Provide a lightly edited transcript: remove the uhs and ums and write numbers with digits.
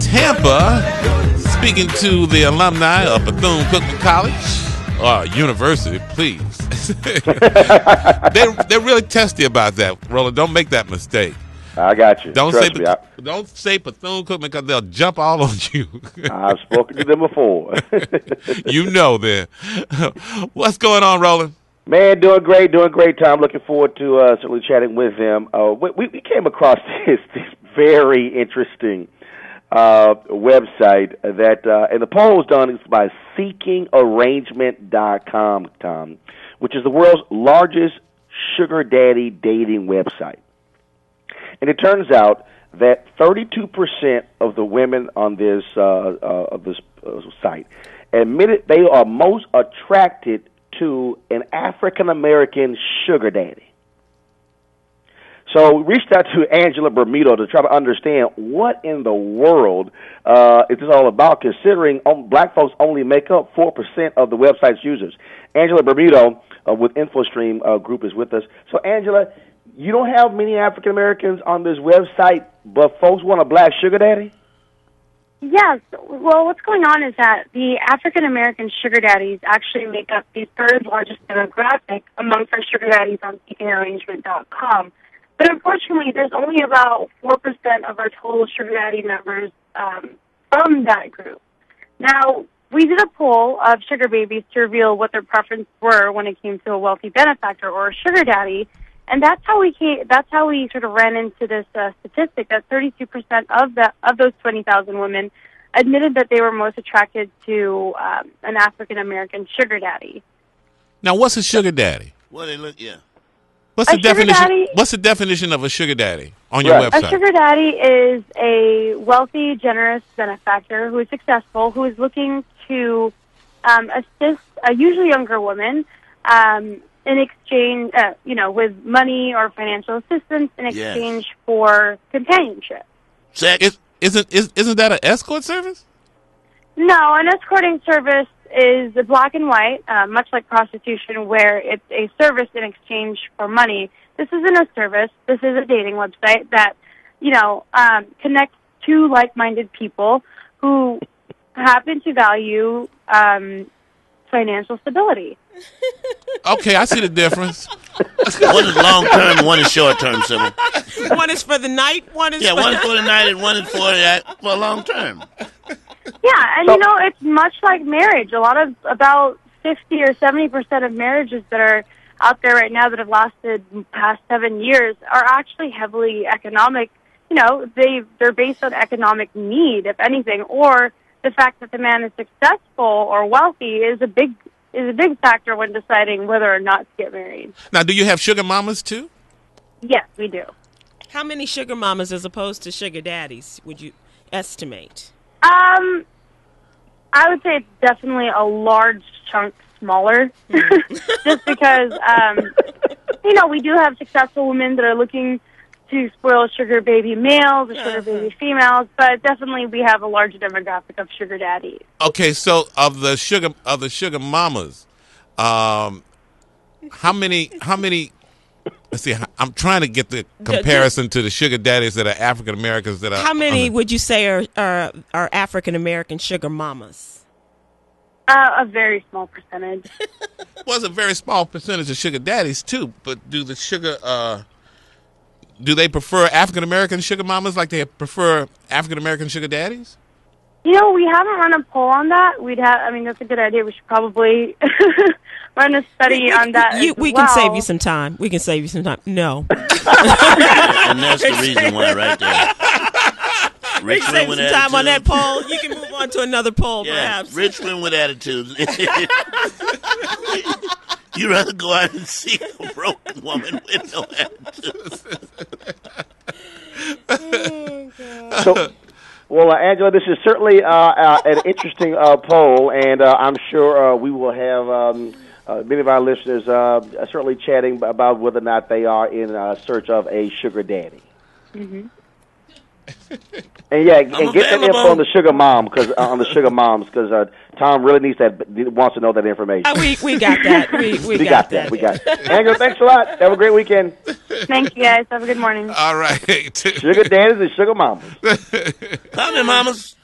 Tampa, speaking to the alumni of Bethune-Cookman College, university, please. They're really testy about that, Roland. Don't make that mistake. I got you. Don't say Bethune-Cookman because they'll jump all on you. I've spoken to them before. You know then. What's going on, Roland? Man, doing great, Tom. Looking forward to certainly chatting with them. We came across this very interesting website that, and the poll was done by seekingarrangement.com, Tom, which is the world's largest sugar daddy dating website. And it turns out that 32% of the women on this site admitted they are most attracted to an African-American sugar daddy. So we reached out to Angela Bermudo to try to understand what in the world is this all about, considering black folks only make up 4% of the website's users. Angela Bermudo with InfoStream Group is with us. So, Angela, you don't have many African Americans on this website, but folks want a black sugar daddy? Yes. Well, what's going on is that the African American sugar daddies actually make up the third largest demographic amongst our sugar daddies on seekingarrangement.com. But unfortunately, there's only about 4% of our total sugar daddy members from that group. Now, we did a poll of sugar babies to reveal what their preferences were when it came to a wealthy benefactor or a sugar daddy. And that's how we sort of ran into this statistic that 32% of those 20,000 women admitted that they were most attracted to an African American sugar daddy. Now, what's a sugar daddy? Well, they look, yeah. What's the definition? What's the definition of a sugar daddy on your website? A sugar daddy is a wealthy, generous benefactor who is successful, who is looking to assist a usually younger woman. In exchange, with money or financial assistance in exchange for companionship. Isn't that an escort service? No, an escorting service is black and white, much like prostitution, where it's a service in exchange for money. This isn't a service. This is a dating website that, connects two like-minded people who happen to value financial stability. Okay, I see the difference. One is long term, one is short term, Sybil. One is for the night, one is one is for the night, and one is for long term. Yeah, and it's much like marriage. About 50 or 70% of marriages that are out there right now that have lasted past 7 years are actually heavily economic. They're based on economic need, if anything, or the fact that the man is successful or wealthy is a big factor when deciding whether or not to get married. Now, do you have sugar mamas too? Yes, we do. How many sugar mamas as opposed to sugar daddies would you estimate? I would say it's definitely a large chunk smaller, just because we do have successful women that are looking to spoil sugar baby males or sugar baby females, but definitely we have a large demographic of sugar daddies. Okay, so of the sugar mamas, how many? Let's see. I'm trying to get the comparison to the sugar daddies that are African Americans that are. How many would you say are African American sugar mamas? A very small percentage. Well, it's a very small percentage of sugar daddies too. But do they prefer African American sugar mamas like they prefer African American sugar daddies? We haven't run a poll on that. That's a good idea. We should probably run a study on that. We can save you some time. No. And that's the reason why, right there. Rich women with attitude. Time on that poll. You can move on to another poll, perhaps. Rich women with attitudes. You'd rather go out and see a broken woman with no attitude. Well, Angela, this is certainly an interesting poll, and I'm sure we will have many of our listeners certainly chatting about whether or not they are in search of a sugar daddy. Mm-hmm. And get that info on the sugar moms because Tom really wants to know that information. We got that. We got that. Angela, thanks a lot. Have a great weekend. Thank you, guys. Have a good morning. All right. Sugar daddies and sugar mamas. Come in, mamas.